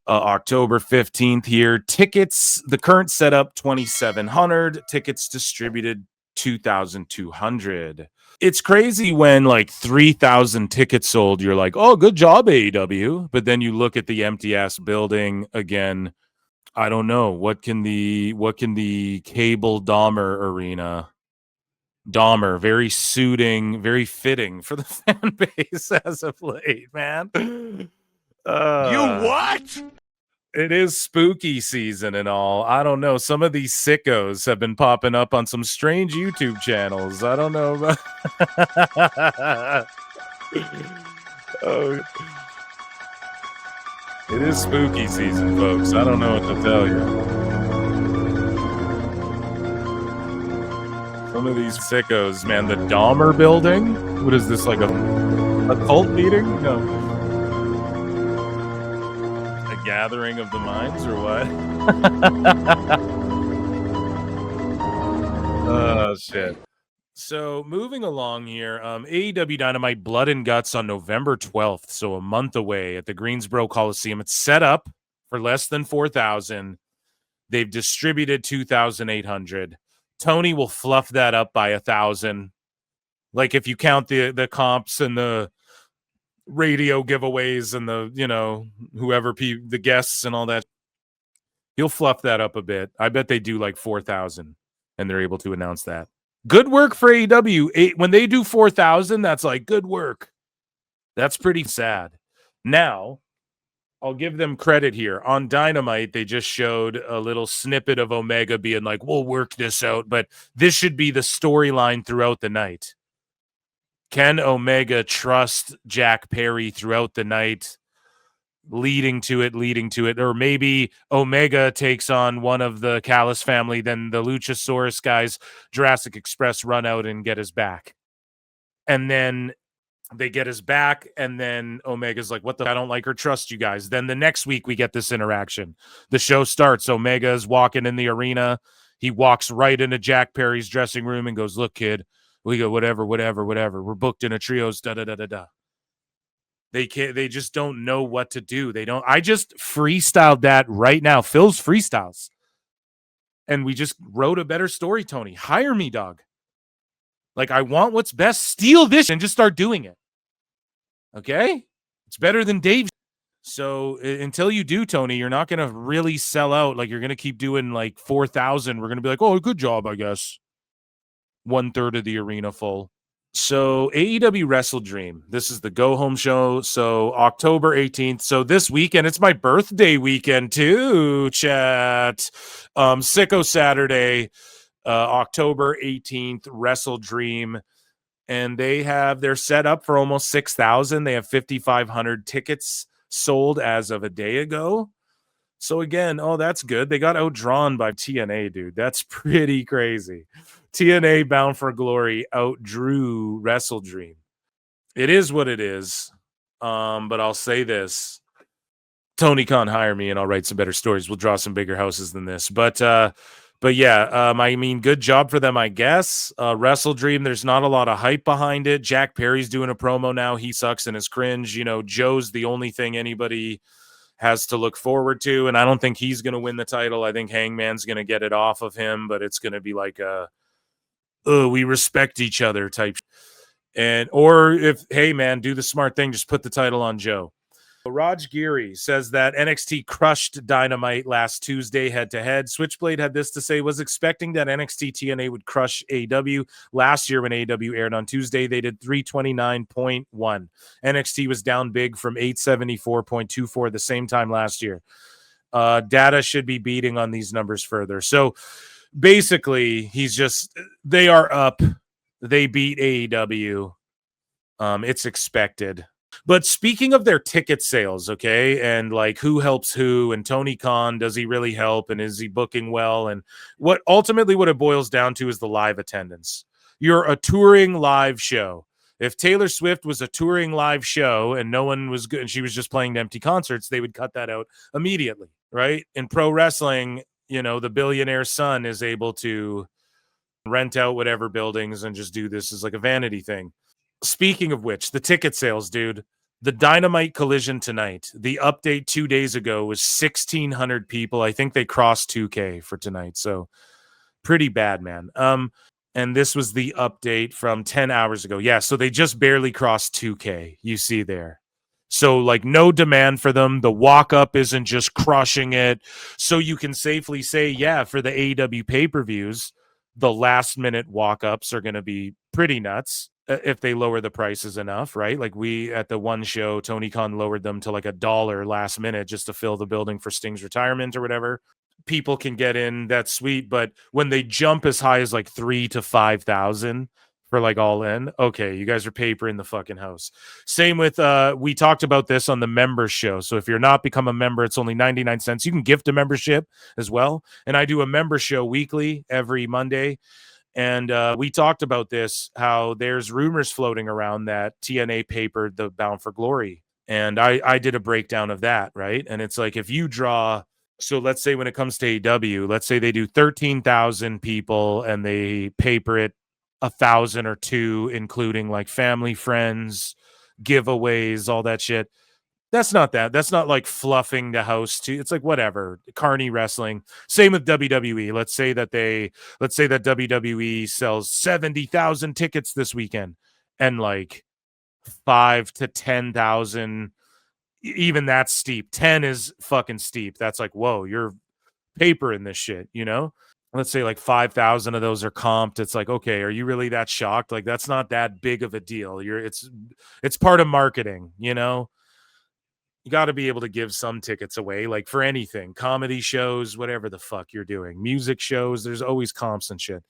October 15th here. Tickets, the current setup 2,700. Tickets distributed 2,200. It's crazy when like 3,000 tickets sold. You're like, oh, good job, AEW. But then you look at the empty ass building again. I don't know what can the cable Dahmer arena. Dahmer, very suiting, very fitting for the fan base as of late, man. You what? It is spooky season and all. I don't know. Some of these sickos have been popping up on some strange YouTube channels. I don't know about oh. It is spooky season, folks. I don't know what to tell you. Some of these sickos, man. The Dahmer building? What is this, like a cult meeting? No. A gathering of the minds or what? Oh, shit. So moving along here, AEW Dynamite Blood and Guts on November 12th, so a month away at the Greensboro Coliseum. It's set up for less than 4,000. They've distributed 2,800. Tony will fluff that up by 1,000. Like if you count the comps and the radio giveaways and the, you know, whoever the guests and all that, he'll fluff that up a bit. I bet they do like 4,000 and they're able to announce that. Good work for AEW. When they do 4,000, that's like good work. That's pretty sad. Now, I'll give them credit here. On Dynamite, they just showed a little snippet of Omega being like, we'll work this out, but this should be the storyline throughout the night. Can Omega trust Jack Perry throughout the night, leading to it? Or maybe Omega takes on one of the Callis family, then the Luchasaurus guys, Jurassic Express, run out and get his back. And then they get his back, and then Omega's like, I don't like or trust you guys. Then the next week we get this interaction. The show starts. Omega's walking in the arena. He walks right into Jack Perry's dressing room and goes, look, kid, we go whatever. We're booked in a trios, da-da-da-da-da. They just don't know what to do. I just freestyled that right now. Phil's freestyles. And we just wrote a better story, Tony. Hire me, dog. Like, I want what's best. Steal this and just start doing it. Okay? It's better than Dave. So until you do, Tony, you're not going to really sell out. Like, you're going to keep doing like 4,000. We're going to be like, oh, good job, I guess. 1/3 of the arena full. So AEW Wrestle Dream. This is the go-home show. So October 18th. So this weekend, it's my birthday weekend too, chat. Sicko Saturday. October 18th, Wrestle Dream, and they're set up for almost 6,000. They have 5,500 tickets sold as of a day ago. So again, that's good. They got outdrawn by TNA, dude. That's pretty crazy. TNA Bound for Glory outdrew Wrestle Dream. It is what it is. But I'll say this. Tony Khan, hire me and I'll write some better stories. We'll draw some bigger houses than this. But yeah, I mean, good job for them, I guess. Wrestle Dream, there's not a lot of hype behind it. Jack Perry's doing a promo now. He sucks and is cringe. You know, Joe's the only thing anybody has to look forward to, and I don't think he's going to win the title. I think Hangman's going to get it off of him, but it's going to be like we respect each other type. Or if, hey, man, do the smart thing, just put the title on Joe. Raj Giri says that NXT crushed Dynamite last Tuesday head-to-head. Switchblade had this to say, was expecting that NXT TNA would crush AEW. Last year when AEW aired on Tuesday, they did 329.1. NXT was down big from 874.24 the same time last year. Data should be beating on these numbers further. So basically, they are up. They beat AEW. It's expected. But speaking of their ticket sales, okay, and like who helps who, and Tony Khan, does he really help, and is he booking well? And what it boils down to is the live attendance. You're a touring live show. If Taylor Swift was a touring live show and no one was good and she was just playing empty concerts, they would cut that out immediately, right? In pro wrestling, you know, the billionaire son is able to rent out whatever buildings and just do this as like a vanity thing. Speaking of which, the ticket sales, dude, The Dynamite Collision tonight, the update 2 days ago was 1,600 people. I think they crossed 2K for tonight. So pretty bad, man. And this was the update from 10 hours ago. Yeah, so they just barely crossed 2K. You see there. So like no demand for them. The walk up isn't just crushing it. So you can safely say, yeah, for the AEW pay-per-views, the last minute walk ups are going to be pretty nuts if they lower the prices enough, right? Like we at the one show, Tony Khan lowered them to like $1 last minute just to fill the building for Sting's retirement or whatever. People can get in, that's sweet. But when they jump as high as like 3,000 to 5,000 for like all in, okay, you guys are paper in the fucking house. Same with we talked about this on the member show. So if you're not become a member, it's only 99 cents. You can gift a membership as well. And I do a member show weekly every Monday. And we talked about this, how there's rumors floating around that TNA papered the Bound for Glory. And I did a breakdown of that, right? And it's like if you draw, so let's say when it comes to AEW, let's say they do 13,000 people and they paper it 1,000 or 2, including like family, friends, giveaways, all that shit. That's not that. That's not like fluffing the house to. It's like whatever. Carney wrestling. Same with WWE. Let's say that WWE sells 70,000 tickets this weekend, and like 5 to 10,000. Even that's steep. 10 is fucking steep. That's like, whoa, you're paper in this shit, you know? Let's say like 5,000 of those are comped. It's like, okay, are you really that shocked? Like that's not that big of a deal. It's part of marketing, you know? You got to be able to give some tickets away, like for anything, comedy shows, whatever the fuck you're doing, music shows, there's always comps and shit.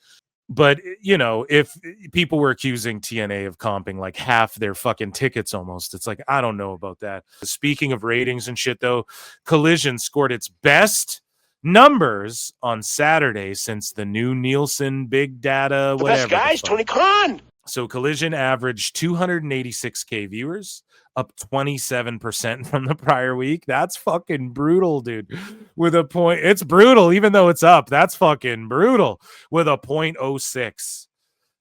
But, you know, if people were accusing TNA of comping like half their fucking tickets almost, it's like, I don't know about that. Speaking of ratings and shit, though, Collision scored its best numbers on Saturday since the new Nielsen big data, The whatever. best guys, Tony Khan. So Collision averaged 286K viewers, up 27% from the prior week. That's fucking brutal, dude. With a point, it's brutal, even though it's up. That's fucking brutal. With a 0.06.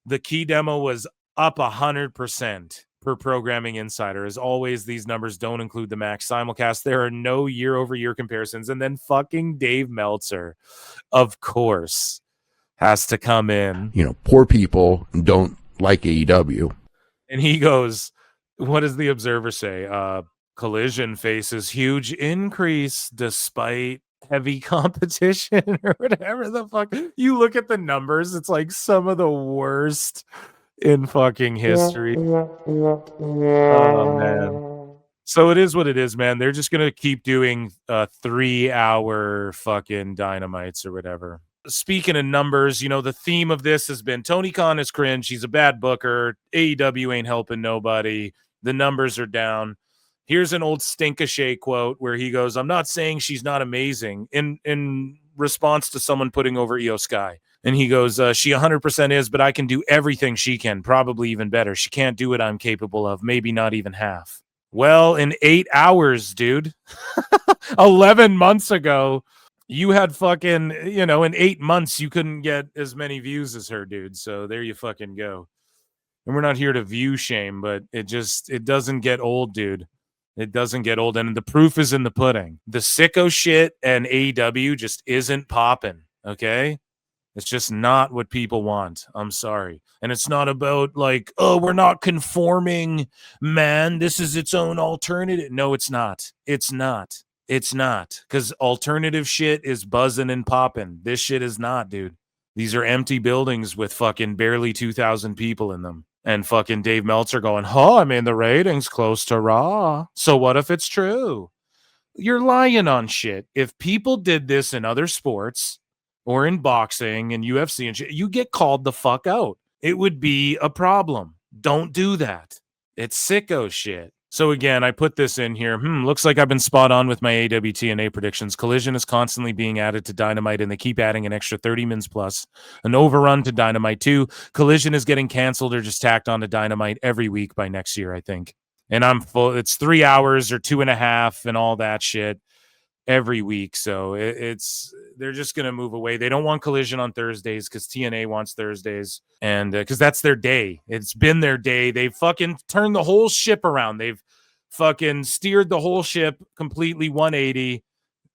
The key demo was up 100% per Programming Insider. As always, these numbers don't include the Max simulcast. There are no year-over-year comparisons. And then fucking Dave Meltzer, of course, has to come in. You know, poor people don't like AEW. And he goes, what does the Observer say? Collision faces huge increase despite heavy competition or whatever the fuck. You look at the numbers, it's like some of the worst in fucking history. Oh, man. So it is what it is, man. They're just going to keep doing 3-hour fucking dynamites or whatever. Speaking of numbers, you know, the theme of this has been Tony Khan is cringe. He's a bad booker. AEW ain't helping nobody. The numbers are down. Here's an old Stinkashay quote where he goes, I'm not saying she's not amazing, in response to someone putting over Io Sky. And he goes, she 100% is, but I can do everything she can, probably even better. She can't do what I'm capable of, maybe not even half. Well, in 8 hours, dude, 11 months ago, you had fucking, you know, in 8 months, you couldn't get as many views as her, dude. So there you fucking go. And we're not here to view shame, but it doesn't get old, dude. It doesn't get old. And the proof is in the pudding. The sicko shit and AEW just isn't popping, okay? It's just not what people want. I'm sorry. And it's not about like, oh, we're not conforming, man. This is its own alternative. No, it's not. It's not. It's not, because alternative shit is buzzing and popping. This shit is not, dude. These are empty buildings with fucking barely 2,000 people in them. And fucking Dave Meltzer going, I mean, the rating's close to Raw. So what if it's true? You're lying on shit. If people did this in other sports or in boxing and UFC and shit, you get called the fuck out. It would be a problem. Don't do that. It's sicko shit. So again, I put this in here. Looks like I've been spot on with my AEW TNA predictions. Collision is constantly being added to Dynamite, and they keep adding an extra 30 minutes plus. An overrun to Dynamite 2. Collision is getting canceled or just tacked on to Dynamite every week by next year, I think. And I'm full. It's 3 hours or 2.5 and all that shit every week. So they're just going to move away. They don't want Collision on Thursdays because TNA wants Thursdays, and because that's their day. It's been their day. They've fucking turned the whole ship around. They've fucking steered the whole ship completely 180.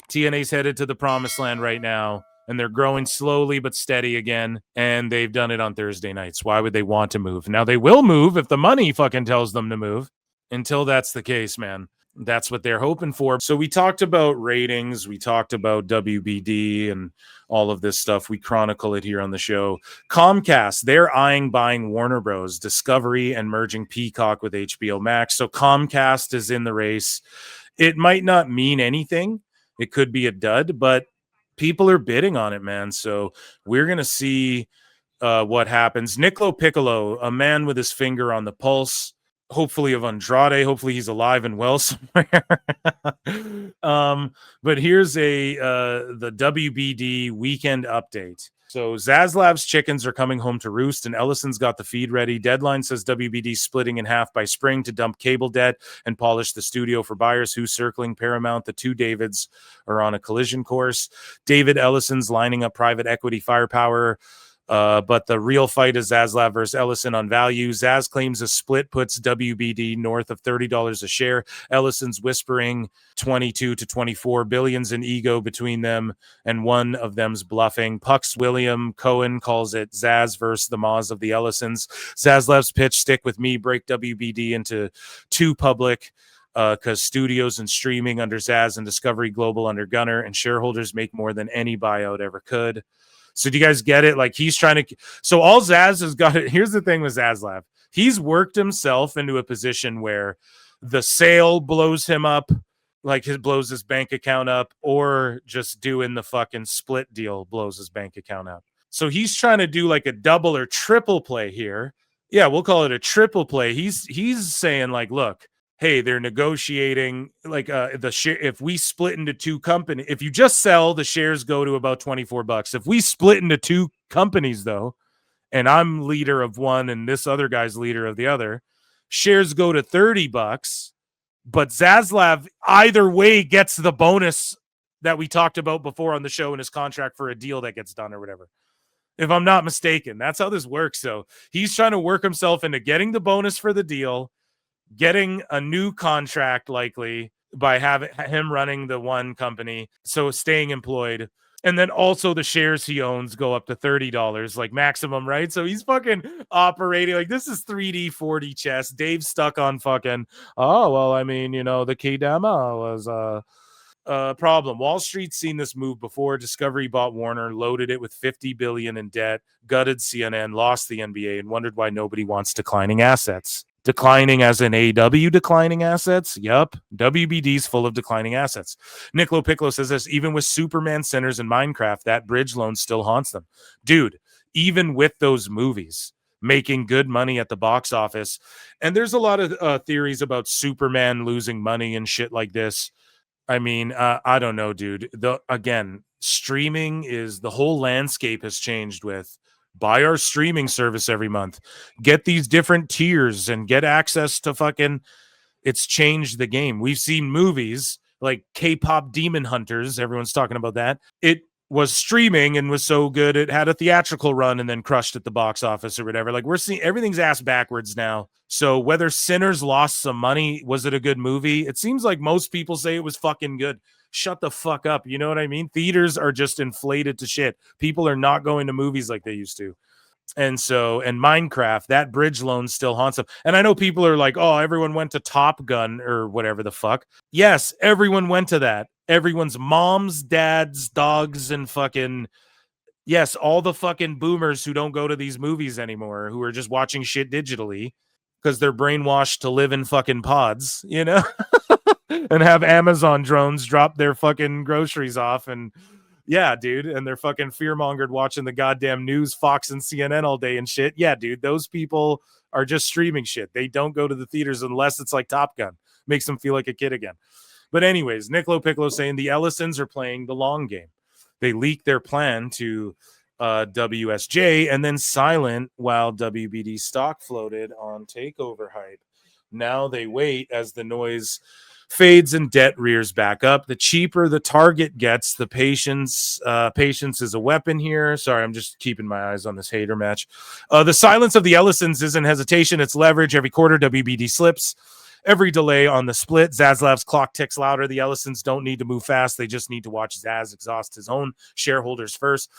TNA's headed to the promised land right now, and they're growing slowly but steady again, and they've done it on Thursday nights. Why would they want to move? Now, they will move if the money fucking tells them to move. Until that's the case, man, that's what they're hoping for. So we talked about ratings. We talked about WBD and all of this stuff. We chronicle it here on the show. Comcast, they're eyeing buying Warner Bros. Discovery and merging Peacock with HBO Max. So Comcast is in the race. It might not mean anything. It could be a dud, but people are bidding on it, man. So we're going to see what happens. Nick LoPiccolo, a man with his finger on the pulse, hopefully of Andrade. Hopefully he's alive and well somewhere. But here's the WBD weekend update. So Zaslav's chickens are coming home to roost, and Ellison's got the feed ready. Deadline says WBD splitting in half by spring to dump cable debt and polish the studio for buyers who circling Paramount. The two Davids are on a collision course. David Ellison's lining up private equity firepower. But the real fight is Zaslav versus Ellison on value. Zaz claims a split puts WBD north of $30 a share. Ellison's whispering 22 to 24 billions in ego between them, and one of them's bluffing. Puck's William Cohen calls it Zaz versus the Maws of the Ellisons. Zaslav's pitch, stick with me, break WBD into two public, because studios and streaming under Zaz and Discovery Global under Gunner, and shareholders make more than any buyout ever could. So do you guys get it? Like, he's trying to, so all Zaz has got it. Here's the thing with Zaslav. He's worked himself into a position where the sale blows him up, like it blows his bank account up, or just doing the fucking split deal blows his bank account up. So he's trying to do like a double or triple play here. Yeah, we'll call it a triple play. He's saying like, look, hey, they're negotiating like the share. If we split into two companies, if you just sell, the shares go to about $24. If we split into two companies, though, and I'm leader of one and this other guy's leader of the other, shares go to $30. But Zaslav either way gets the bonus that we talked about before on the show in his contract for a deal that gets done or whatever. If I'm not mistaken, that's how this works. So he's trying to work himself into getting the bonus for the deal, getting a new contract likely by having him running the one company, so staying employed, and then also the shares he owns go up to $30 like maximum, right? So he's fucking operating like this is 3D 4D chess. Dave's stuck on fucking, oh well, I mean, you know, the K-Dama was a problem. Wall Street's seen this move before. Discovery bought Warner, loaded it with $50 billion in debt, gutted CNN, lost the NBA, and wondered why nobody wants declining assets. Declining as in AEW declining assets? Yup. WBD's full of declining assets. Nick LoPiccolo says this, even with Superman Centers and Minecraft, that bridge loan still haunts them. Dude, even with those movies making good money at the box office, and there's a lot of theories about Superman losing money and shit like this. I mean, I don't know, dude. Again, streaming is, the whole landscape has changed with buy our streaming service every month, get these different tiers and get access to fucking, it's changed the game. We've seen movies like K-pop Demon Hunters. Everyone's talking about that. It was streaming and was so good it had a theatrical run and then crushed at the box office or whatever. Like, we're seeing everything's ass backwards now. So whether Sinners lost some money, was it a good movie? It seems like most people say it was fucking good. Shut the fuck up. You know what I mean? Theaters are just inflated to shit. People are not going to movies like they used to. And so, and Minecraft, that bridge loan still haunts them. And I know people are like, oh, everyone went to Top Gun or whatever the fuck. Yes, everyone went to that. Everyone's moms, dads, dogs, and fucking, yes, all the fucking boomers who don't go to these movies anymore, who are just watching shit digitally because they're brainwashed to live in fucking pods, you know? And have Amazon drones drop their fucking groceries off. And yeah, dude. And they're fucking fearmongered watching the goddamn news, Fox and CNN all day and shit. Yeah, dude. Those people are just streaming shit. They don't go to the theaters unless it's like Top Gun. Makes them feel like a kid again. But anyways, Nick LoPiccolo saying the Ellisons are playing the long game. They leaked their plan to WSJ and then silent while WBD stock floated on takeover hype. Now they wait as the noise fades and debt rears back up. The cheaper the target gets, the patience is a weapon here. Sorry, I'm just keeping my eyes on this hater match. The silence of the Ellisons isn't hesitation, it's leverage. Every quarter, WBD slips Every delay on the split, Zaslav's clock ticks louder. The Ellisons don't need to move fast. They just need to watch Zaz exhaust his own shareholders first.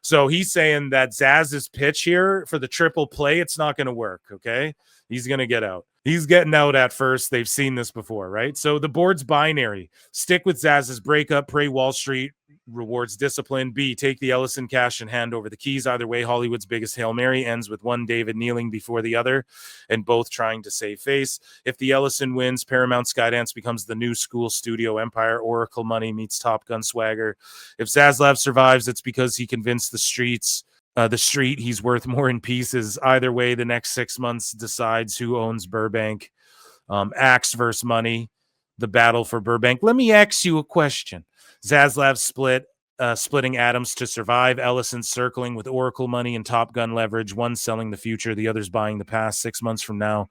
So he's saying that Zaz's pitch here for the triple play, it's not going to work, okay? He's going to get out. He's getting out at first. They've seen this before, right? So the board's binary. Stick with Zaz's breakup, pray Wall Street rewards discipline. B, take the Ellison cash and hand over the keys. Either way, Hollywood's biggest Hail Mary ends with one David kneeling before the other and both trying to save face. If the Ellison wins, Paramount Skydance becomes the new school studio empire. Oracle money meets Top Gun swagger. If Zaslav survives, it's because he convinced the street he's worth more in pieces. Either way, the next 6 months decides who owns Burbank. Axe versus money, the battle for Burbank. Let me ask you a question. Zaslav splitting atoms to survive. Ellison circling with Oracle money and Top Gun leverage. One selling the future, the other's buying the past. 6 months from now,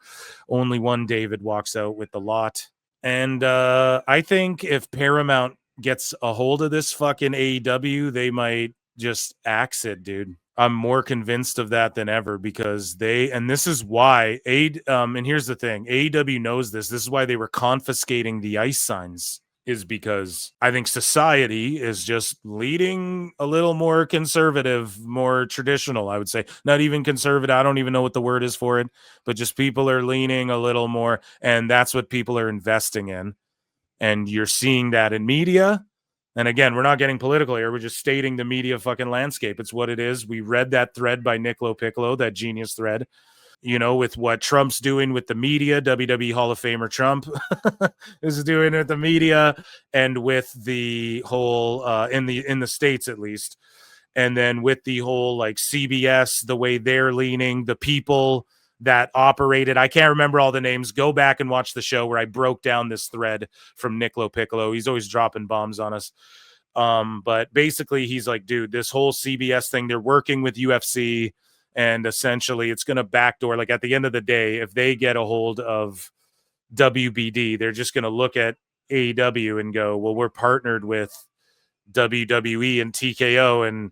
only one David walks out with the lot. And I think if Paramount gets a hold of this fucking AEW, they might just axe it, dude. I'm more convinced of that than ever because and this is why and here's the thing, AEW knows this. This is why they were confiscating the ice signs, is because I think society is just leading a little more conservative, more traditional, I would say. Not even conservative. I don't even know what the word is for it, but just people are leaning a little more, and that's what people are investing in. And you're seeing that in media. And again, we're not getting political here. We're just stating the media fucking landscape. It's what it is. We read that thread by Nick LoPiccolo, that genius thread, with what Trump's doing with the media. WWE Hall of Famer Trump is doing with the media and with the whole, in the States at least. And then with the whole like CBS, the way they're leaning, the people that operated. I can't remember all the names. Go back and watch the show where I broke down this thread from Nick LoPiccolo. He's always dropping bombs on us. But basically he's like, dude, this whole CBS thing, they're working with UFC and essentially it's going to backdoor. Like at the end of the day, if they get a hold of WBD, they're just going to look at AEW and go, well, we're partnered with WWE and TKO and,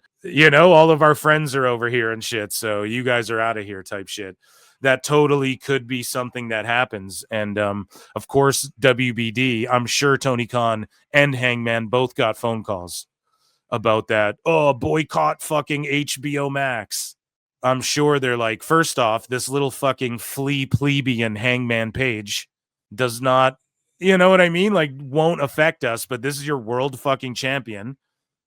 all of our friends are over here and shit. So you guys are out of here type shit. That totally could be something that happens. And of course, WBD, I'm sure Tony Khan and Hangman both got phone calls about that. Oh, boycott fucking HBO Max. I'm sure they're like, first off, this little fucking flea plebeian Hangman Page does not, you know what I mean? Like, won't affect us, but this is your world fucking champion.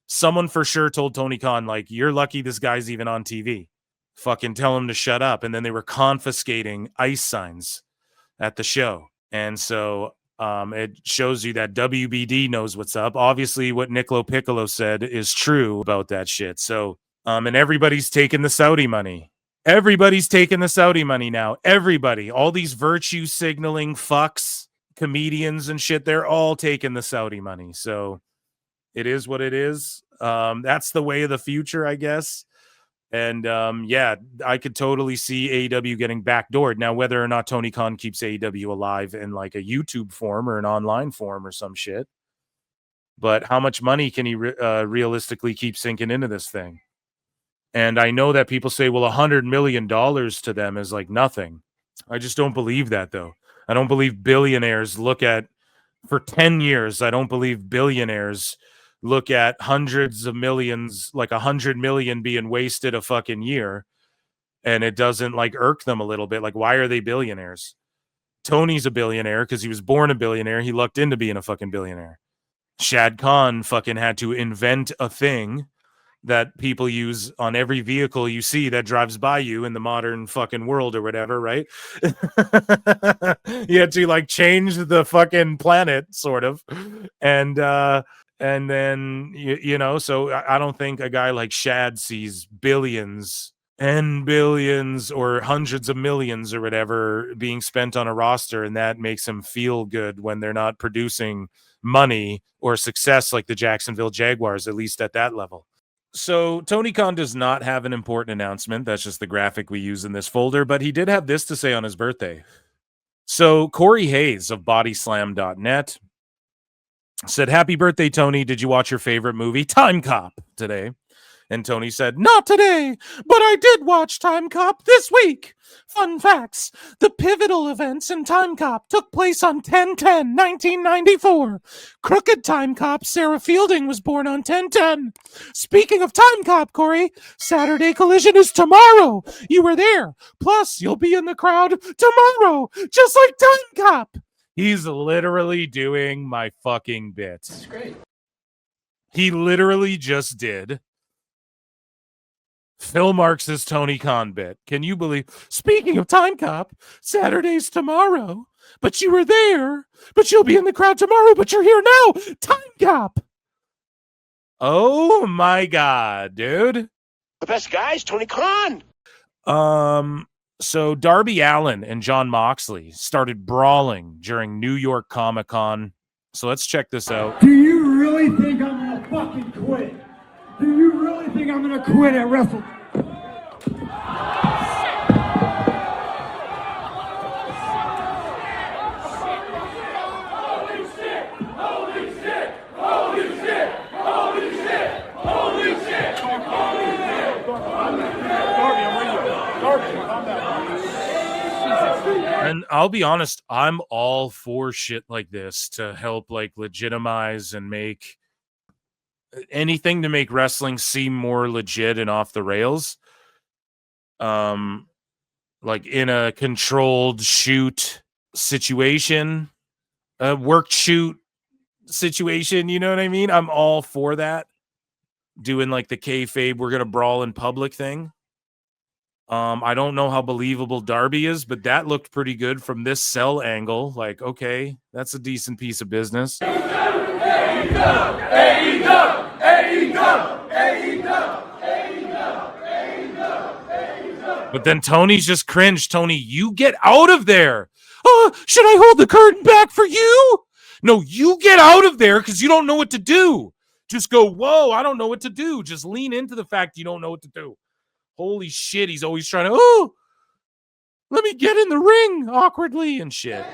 Someone for sure told Tony Khan, like, you're lucky this guy's even on TV. Fucking tell him to shut up. And then they were confiscating ice signs at the show. And so it shows you that WBD knows what's up. Obviously, what Nick LoPiccolo said is true about that shit. So, and everybody's taking the Saudi money. Everybody's taking the Saudi money now. Everybody, all these virtue signaling fucks, comedians and shit, they're all taking the Saudi money. So it is what it is. That's the way of the future, I guess. And yeah, I could totally see AEW getting backdoored. Now, whether or not Tony Khan keeps AEW alive in like a YouTube form or an online form or some shit, but how much money can he realistically keep sinking into this thing? And I know that people say, well, $100 million to them is like nothing. I just don't believe that, though. I don't believe billionaires look at, for 10 years, I don't believe billionaires look at hundreds of millions, like 100 million being wasted a fucking year, and it doesn't like irk them a little bit. Like, why are they billionaires? Tony's a billionaire because he was born a billionaire. He lucked into being a fucking billionaire. Shad Khan fucking had to invent a thing that people use on every vehicle you see that drives by you in the modern fucking world or whatever, right? You had to like change the fucking planet, sort of. And then, so I don't think a guy like Shad sees billions and billions or hundreds of millions or whatever being spent on a roster, and that makes him feel good when they're not producing money or success like the Jacksonville Jaguars, at least at that level. So Tony Khan does not have an important announcement. That's just the graphic we use in this folder, but he did have this to say on his birthday. So Corey Hayes of bodyslam.net said, happy birthday, Tony. Did you watch your favorite movie, Time Cop, today? And Tony said, not today, but I did watch Time Cop this week. Fun facts. The pivotal events in Time Cop took place on 10/10/1994. Crooked Time Cop Sarah Fielding was born on 10/10. Speaking of Time Cop, Corey, Saturday Collision is tomorrow. You were there. Plus, you'll be in the crowd tomorrow, just like Time Cop. He's literally doing my fucking bit. That's great. He literally just did Phil Marx's Tony Khan bit. Can you believe? Speaking of Time Cop, Saturday's tomorrow, but you were there, but you'll be in the crowd tomorrow, but you're here now. Time Cop. Oh my God, dude. The best guy's Tony Khan. So Darby Allin and Jon Moxley started brawling during New York Comic Con. So let's check this out. Do you really think I'm gonna fucking quit? Do you really think I'm gonna quit at Wrestle? And I'll be honest, I'm all for shit like this to help like legitimize and make anything to make wrestling seem more legit and off the rails. Like in a controlled shoot situation, a work shoot situation, you know what I mean? I'm all for that. Doing like the kayfabe, we're gonna brawl in public thing. I don't know how believable Darby is, but that looked pretty good from this cell angle. Like, okay, that's a decent piece of business. But then Tony's just cringed. Tony, you get out of there. Should I hold the curtain back for you? No, you get out of there because you don't know what to do. Just go, whoa, I don't know what to do. Just lean into the fact you don't know what to do. Holy shit, he's always trying to, let me get in the ring awkwardly and shit.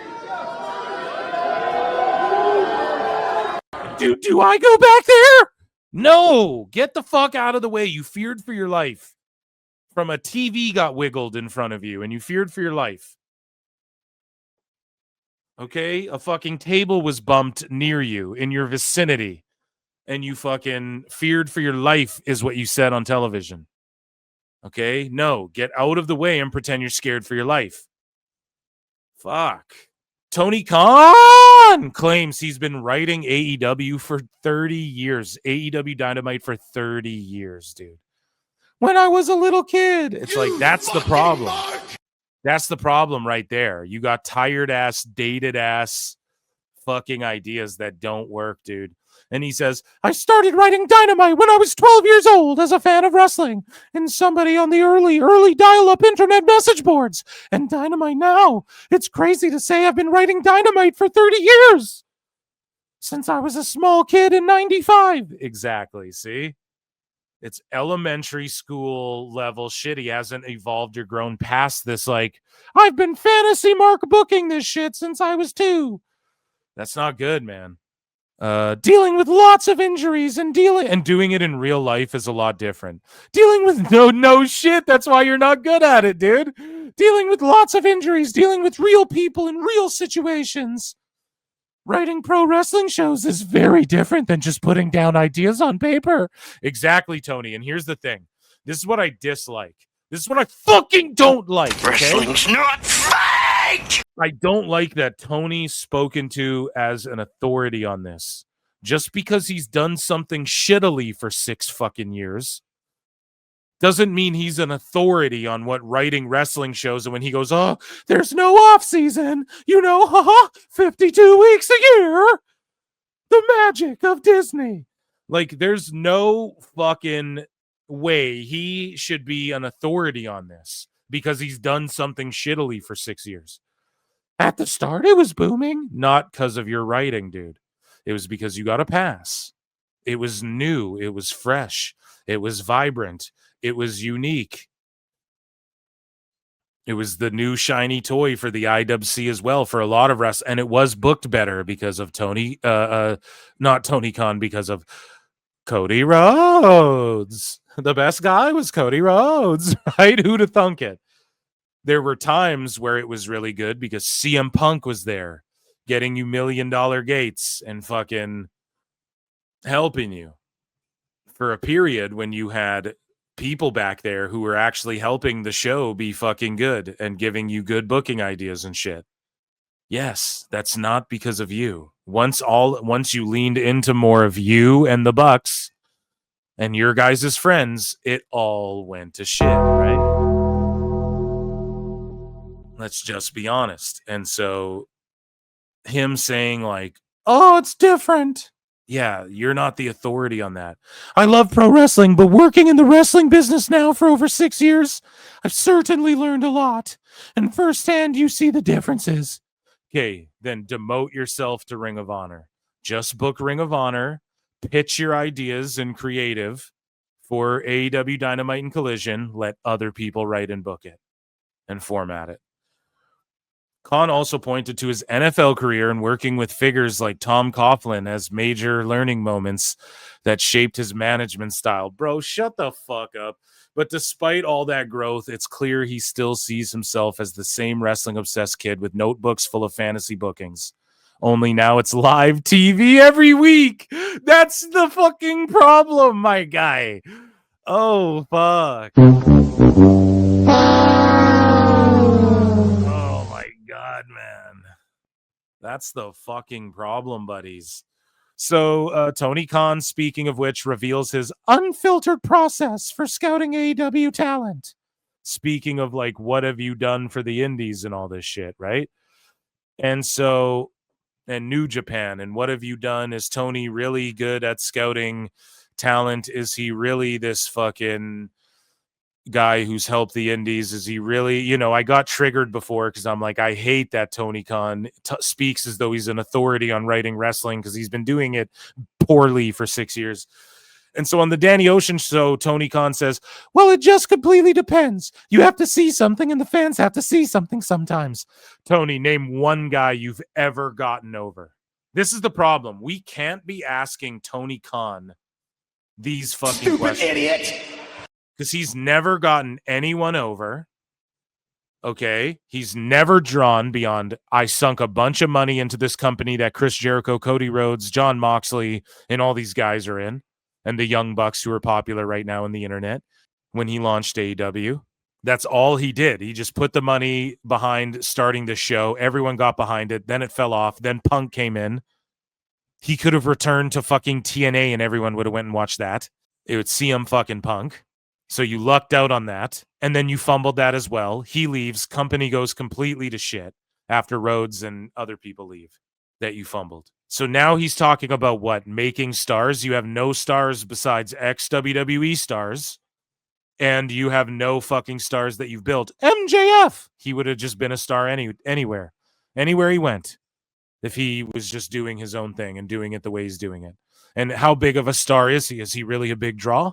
Do I go back there? No, get the fuck out of the way. You feared for your life. From a TV got wiggled in front of you and you feared for your life. Okay? A fucking table was bumped near you in your vicinity and you fucking feared for your life is what you said on television. Okay? No, get out of the way and pretend you're scared for your life. Fuck. Tony Khan claims he's been writing AEW for 30 years. AEW Dynamite for 30 years, dude. When I was a little kid. It's like, that's the problem. That's the problem right there. You got tired ass, dated ass fucking ideas that don't work, dude. And he says, I started writing Dynamite when I was 12 years old as a fan of wrestling and somebody on the early dial-up internet message boards. And Dynamite now. It's crazy to say I've been writing Dynamite for 30 years. Since I was a small kid in 95. Exactly, see? It's elementary school level shit. He hasn't evolved or grown past this, like, I've been fantasy mark booking this shit since I was 2. That's not good, man. Dealing with lots of injuries and doing it in real life is a lot different. Dealing with no shit. That's why you're not good at it, dude. Dealing with lots of injuries, dealing with real people in real situations. Writing pro wrestling shows is very different than just putting down ideas on paper. Exactly, Tony. And here's the thing. This is what I dislike. This is what I fucking don't like. Okay? Wrestling's not fake! I don't like that Tony's spoken to as an authority on this. Just because he's done something shittily for 6 fucking years doesn't mean he's an authority on what writing wrestling shows. And when he goes, oh, there's no off season, 52 weeks a year, the magic of Disney. Like, there's no fucking way he should be an authority on this because he's done something shittily for 6 years. At the start, it was booming, not because of your writing, dude. It was because you got a pass. It was new. It was fresh. It was vibrant. It was unique. It was the new shiny toy for the IWC as well for a lot of wrestlers. And it was booked better because of not Tony Khan, because of Cody Rhodes. The best guy was Cody Rhodes, right? Who'd have thunk it? There were times where it was really good because CM Punk was there getting you $1 million gates and fucking helping you for a period when you had people back there who were actually helping the show be fucking good and giving you good booking ideas and shit. Yes, that's not because of you. Once you leaned into more of you and the Bucks and your guys' friends, it all went to shit, right? Let's just be honest. And so him saying like, oh, it's different. Yeah, you're not the authority on that. I love pro wrestling, but working in the wrestling business now for over 6 years, I've certainly learned a lot. And firsthand, you see the differences. Okay, then demote yourself to Ring of Honor. Just book Ring of Honor, pitch your ideas and creative for AEW Dynamite and Collision. Let other people write and book it and format it. Khan also pointed to his NFL career and working with figures like Tom Coughlin as major learning moments that shaped his management style. Bro, shut the fuck up. But despite all that growth, it's clear he still sees himself as the same wrestling-obsessed kid with notebooks full of fantasy bookings. Only now it's live TV every week. That's the fucking problem, my guy. Oh, fuck. Oh, my God, man. That's the fucking problem, buddies. So Tony Khan, speaking of which, reveals his unfiltered process for scouting AEW talent. Speaking of like, what have you done for the indies and all this shit, right? And so, and New Japan, and what have you done? Is Tony really good at scouting talent? Is he really this fucking guy who's helped the indies? Is he really, I got triggered before because I'm like, I hate that Tony Khan speaks as though he's an authority on writing wrestling because he's been doing it poorly for 6 years. And so on the Danny Ocean show, Tony Khan says, well, it just completely depends. You have to see something and the fans have to see something sometimes. Tony, name one guy you've ever gotten over. This is the problem. We can't be asking Tony Khan these fucking Stupid questions. idiot. Because he's never gotten anyone over. Okay. He's never drawn beyond, I sunk a bunch of money into this company that Chris Jericho, Cody Rhodes, John Moxley, and all these guys are in. And the Young Bucks who are popular right now on the internet when he launched AEW. That's all he did. He just put the money behind starting the show. Everyone got behind it. Then it fell off. Then Punk came in. He could have returned to fucking TNA and everyone would have went and watched that. It would see him fucking Punk. So you lucked out on that. And then you fumbled that as well. He leaves. Company goes completely to shit after Rhodes and other people leave that you fumbled. So now he's talking about what? Making stars. You have no stars besides ex-WWE stars. And you have no fucking stars that you've built. MJF! He would have just been a star anywhere. Anywhere he went. If he was just doing his own thing and doing it the way he's doing it. And how big of a star is he? Is he really a big draw?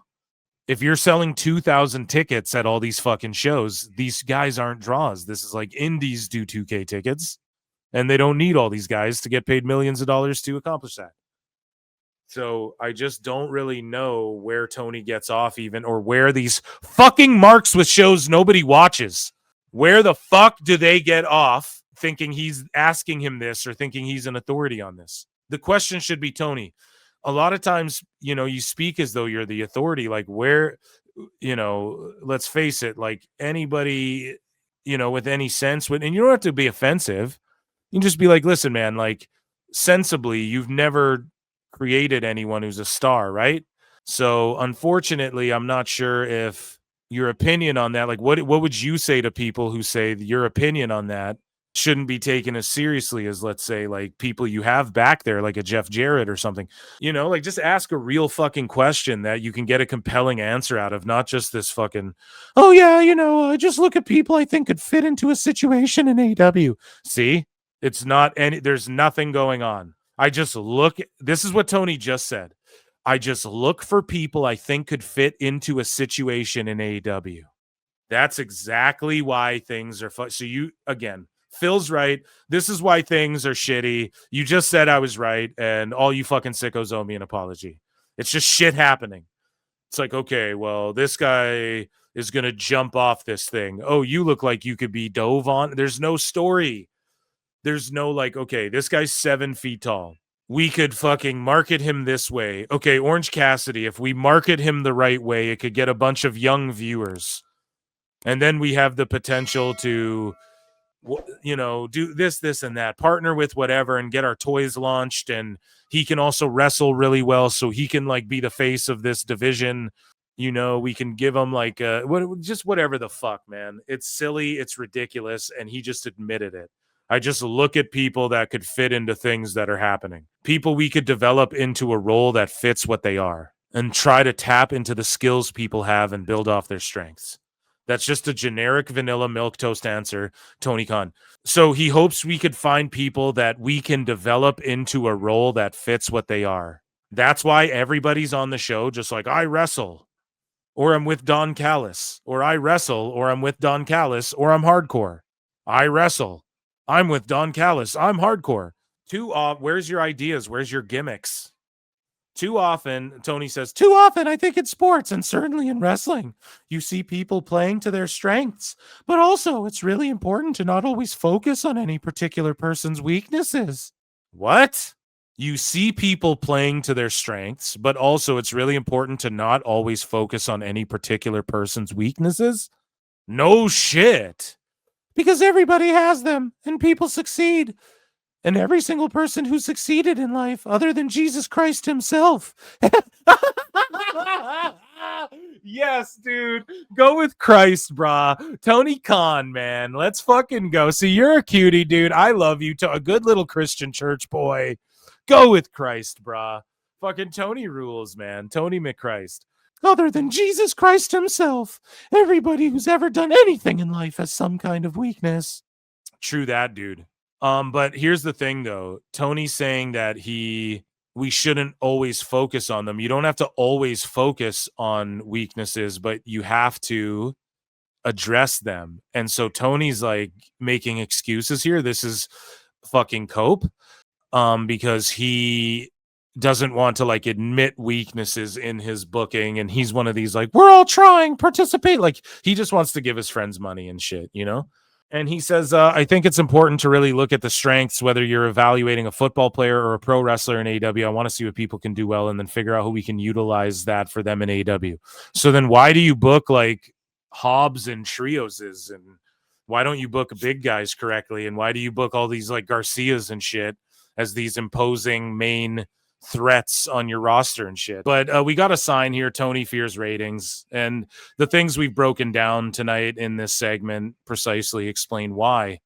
If you're selling 2,000 tickets at all these fucking shows, these guys aren't draws. This is like indies do 2K tickets, and they don't need all these guys to get paid millions of dollars to accomplish that. So I just don't really know where Tony gets off even, or where these fucking marks with shows nobody watches. Where the fuck do they get off thinking he's asking him this or thinking he's an authority on this? The question should be, Tony, a lot of times, you speak as though you're the authority, like where, let's face it, like anybody, with any sense, and you don't have to be offensive. You can just be like, listen, man, like sensibly, you've never created anyone who's a star, right? So unfortunately, I'm not sure if your opinion on that, like what would you say to people who say your opinion on that shouldn't be taken as seriously as, let's say, like people you have back there, like a Jeff Jarrett or something, like just ask a real fucking question that you can get a compelling answer out of, not just this fucking, oh yeah, I just look at people I think could fit into a situation in AEW. See, it's not there's nothing going on. This is what Tony just said. I just look for people I think could fit into a situation in AEW. That's exactly why things are so Phil's right. This is why things are shitty. You just said I was right, and all you fucking sickos owe me an apology. It's just shit happening. It's like, okay, well, this guy is going to jump off this thing. Oh, you look like you could be dove on. There's no story. There's no like, okay, this guy's 7 feet tall. We could fucking market him this way. Okay, Orange Cassidy, if we market him the right way, it could get a bunch of young viewers. And then we have the potential to, do this, and that, partner with whatever and get our toys launched. And he can also wrestle really well. So he can like be the face of this division. We can give him like just whatever the fuck, man. It's silly. It's ridiculous. And he just admitted it. I just look at people that could fit into things that are happening. People we could develop into a role that fits what they are and try to tap into the skills people have and build off their strengths. That's just a generic vanilla milquetoast answer, Tony Khan. So he hopes we could find people that we can develop into a role that fits what they are. That's why everybody's on the show just like, I wrestle, or I'm with Don Callis, or I wrestle, or I'm with Don Callis, or I'm hardcore. I wrestle. I'm with Don Callis. I'm hardcore. Where's your ideas? Where's your gimmicks? Too often, Tony says, too often, I think in sports and certainly in wrestling, you see people playing to their strengths. But also, it's really important to not always focus on any particular person's weaknesses. What? You see people playing to their strengths, but also it's really important to not always focus on any particular person's weaknesses? No shit. Because everybody has them, and people succeed. And every single person who succeeded in life, other than Jesus Christ himself. Yes, dude. Go with Christ, brah. Tony Khan, man. Let's fucking go. See, you're a cutie, dude. I love you. A good little Christian church boy. Go with Christ, brah. Fucking Tony rules, man. Tony McChrist. Other than Jesus Christ himself, everybody who's ever done anything in life has some kind of weakness. True that, dude. But here's the thing, though. Tony's saying that we shouldn't always focus on them. You don't have to always focus on weaknesses, but you have to address them. And so Tony's like making excuses here. This is fucking cope. Because he doesn't want to like admit weaknesses in his booking, and he's one of these like, we're all trying, participate. Like he just wants to give his friends money and shit, And he says, I think it's important to really look at the strengths, whether you're evaluating a football player or a pro wrestler in AEW. I want to see what people can do well and then figure out who we can utilize that for them in AEW. So then why do you book like Hobbs and Trioses, and why don't you book big guys correctly? And why do you book all these like Garcias and shit as these imposing main threats on your roster and shit? But we got a sign here. Tony fears ratings, and the things we've broken down tonight in this segment precisely explain why.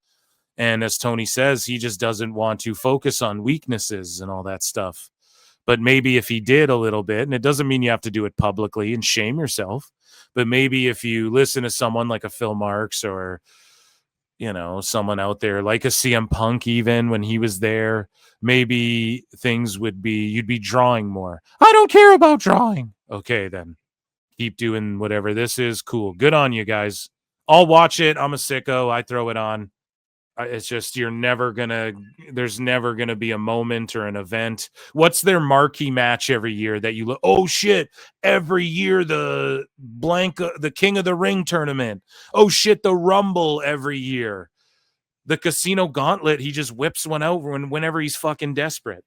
And as Tony says, he just doesn't want to focus on weaknesses and all that stuff. But maybe if he did a little bit, and it doesn't mean you have to do it publicly and shame yourself, but maybe if you listen to someone like a Phil Marks or someone out there like a CM Punk, even when he was there, maybe things would be, you'd be drawing more. I don't care about drawing. Okay, then keep doing whatever this is. Cool. Good on you guys. I'll watch it. I'm a sicko. I throw it on. It's just, there's never going to be a moment or an event. What's their marquee match every year that you look, oh shit, every year the King of the Ring tournament. Oh shit, the Rumble every year. The Casino Gauntlet, he just whips one out whenever he's fucking desperate.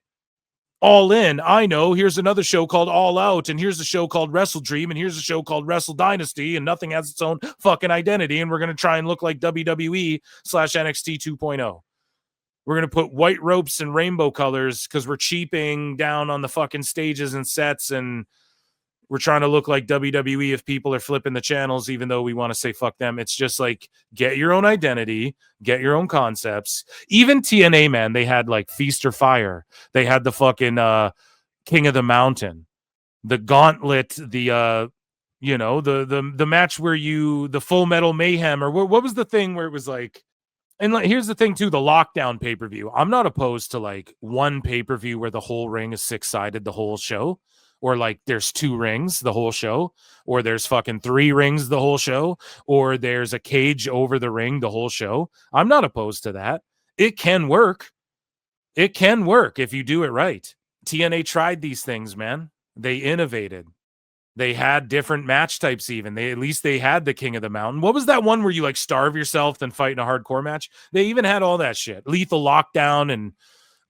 All In, I know, here's another show called All Out, and here's a show called Wrestle Dream, and here's a show called Wrestle Dynasty, and nothing has its own fucking identity, and we're going to try and look like WWE/NXT 2.0. We're going to put white ropes and rainbow colors because we're cheaping down on the fucking stages and sets, and we're trying to look like WWE if people are flipping the channels, even though we want to say fuck them. It's just like, get your own identity, get your own concepts. Even TNA, man, they had like Feast or Fire. They had the fucking King of the Mountain, the Gauntlet, the the match where the Full Metal Mayhem, or what was the thing where it was like, and like, here's the thing too, the Lockdown pay-per-view. I'm not opposed to like one pay-per-view where the whole ring is 6-sided the whole show. Or like there's 2 rings the whole show, or there's fucking 3 rings the whole show, or there's a cage over the ring the whole show. I'm not opposed to that. It can work. It can work if you do it right. TNA tried these things, man. They innovated. They had different match types even. At least they had the King of the Mountain. What was that one where you like starve yourself and fight in a hardcore match? They even had all that shit. Lethal Lockdown and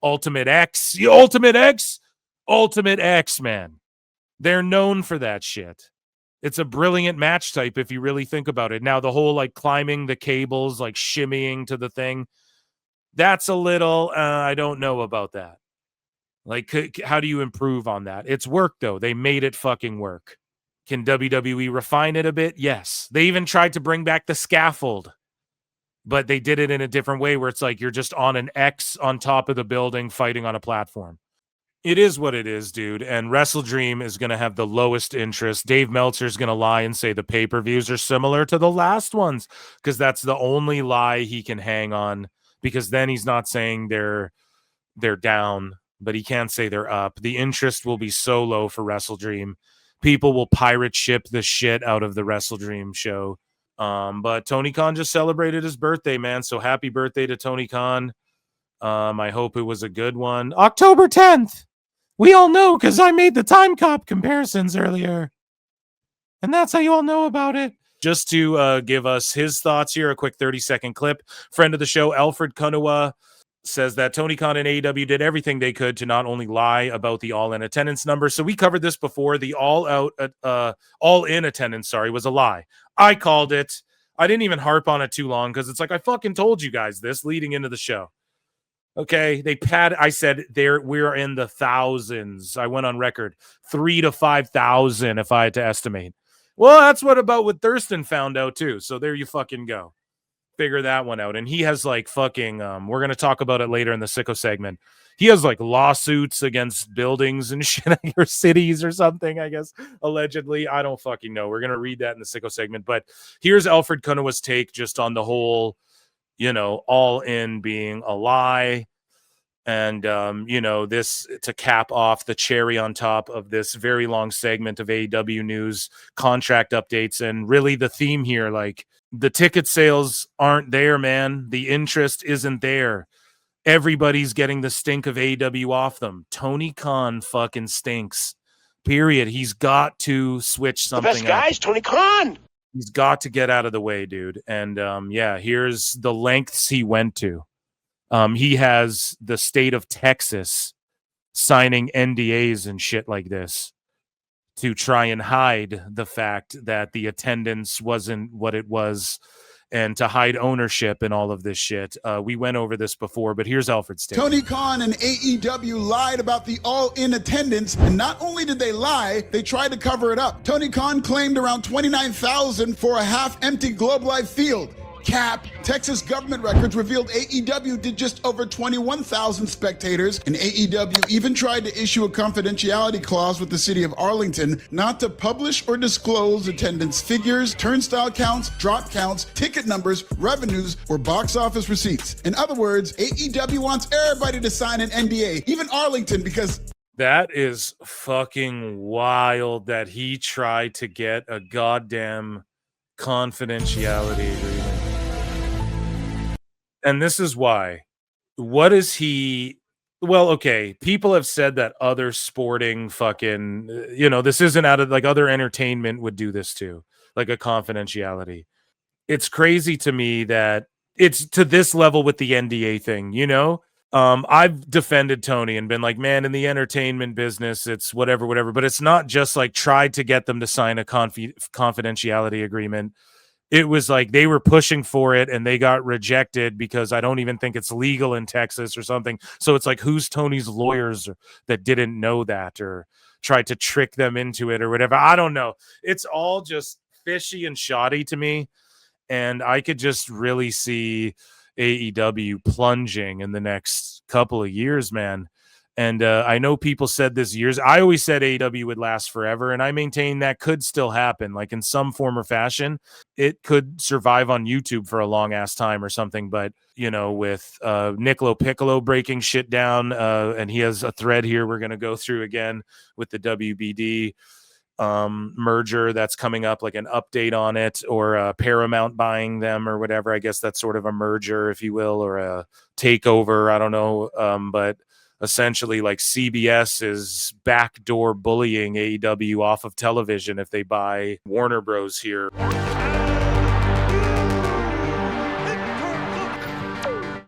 Ultimate X. Ultimate X, man. They're known for that shit. It's a brilliant match type if you really think about it. Now, the whole like climbing the cables, like shimmying to the thing, that's a little, I don't know about that. Like, how do you improve on that? It's work, though. They made it fucking work. Can WWE refine it a bit? Yes. They even tried to bring back the scaffold, but they did it in a different way where it's like you're just on an X on top of the building fighting on a platform. It is what it is, dude. And Wrestle Dream is going to have the lowest interest. Dave Meltzer's going to lie and say the pay-per-views are similar to the last ones because that's the only lie he can hang on, because then he's not saying they're down, but he can't say they're up. The interest will be so low for Wrestle Dream. People will pirate ship the shit out of the Wrestle Dream show. But Tony Khan just celebrated his birthday, man. So happy birthday to Tony Khan. I hope it was a good one. October 10th. We all know because I made the time cop comparisons earlier. And that's how you all know about it. Just to give us his thoughts here, a quick 30-second clip. Friend of the show, Alfred Kunawa, says that Tony Khan and AEW did everything they could to not only lie about the all-in attendance number. So we covered this before. The all-in attendance, was a lie. I called it. I didn't even harp on it too long because it's like I fucking told you guys this leading into the show. Okay, I said we're in the thousands. I went on record 3,000 to 5,000 if I had to estimate. Well, that's what Thurston found out too. So there you fucking go. Figure that one out. And he has like fucking we're gonna talk about it later in the sicko segment. He has like lawsuits against buildings and shit or cities or something, I guess, allegedly. I don't fucking know. We're gonna read that in the sicko segment. But here's Alfred Kunawa's take just on the whole, all in being a lie. And this to cap off the cherry on top of this very long segment of AEW news, contract updates, and really the theme here, like, the ticket sales aren't there, man. The interest isn't there. Everybody's getting the stink of AEW off them. Tony Khan fucking stinks. Period. He's got to switch something up. The best guy's Tony Khan. He's got to get out of the way, dude. And here's the lengths he went to. He has the state of Texas signing NDAs and shit like this to try and hide the fact that the attendance wasn't what it was and to hide ownership and all of this shit. We went over this before, but here's Alfred's take. Tony Khan and AEW lied about the all-in attendance, and not only did they lie, they tried to cover it up. Tony Khan claimed around 29,000 for a half-empty Globe Life field. Cap. Texas government records revealed AEW did just over 21,000 spectators, and AEW even tried to issue a confidentiality clause with the city of Arlington not to publish or disclose attendance figures, turnstile counts, drop counts, ticket numbers, revenues, or box office receipts. In other words, AEW wants everybody to sign an NDA, even Arlington, because... That is fucking wild that he tried to get a goddamn confidentiality agreement. And this is why. What is he? Well, okay. People have said that other sporting fucking, this isn't out of like other entertainment would do this too, like a confidentiality. It's crazy to me that it's to this level with the NDA thing, I've defended Tony and been like, man, in the entertainment business, it's whatever, but it's not just like tried to get them to sign a confidentiality agreement. It was like they were pushing for it and they got rejected because I don't even think it's legal in Texas or something. So it's like, who's Tony's lawyers that didn't know that or tried to trick them into it or whatever? I don't know. It's all just fishy and shoddy to me. And I could just really see AEW plunging in the next couple of years, man. And I know people said this years. I always said AEW would last forever, and I maintain that could still happen. Like in some form or fashion, it could survive on YouTube for a long-ass time or something. But, with Nick LoPiccolo breaking shit down, and he has a thread here we're going to go through again with the WBD merger that's coming up, like an update on it, or Paramount buying them or whatever. I guess that's sort of a merger, if you will, or a takeover. I don't know. But essentially like CBS is backdoor bullying AEW off of television if they buy Warner Bros. Here.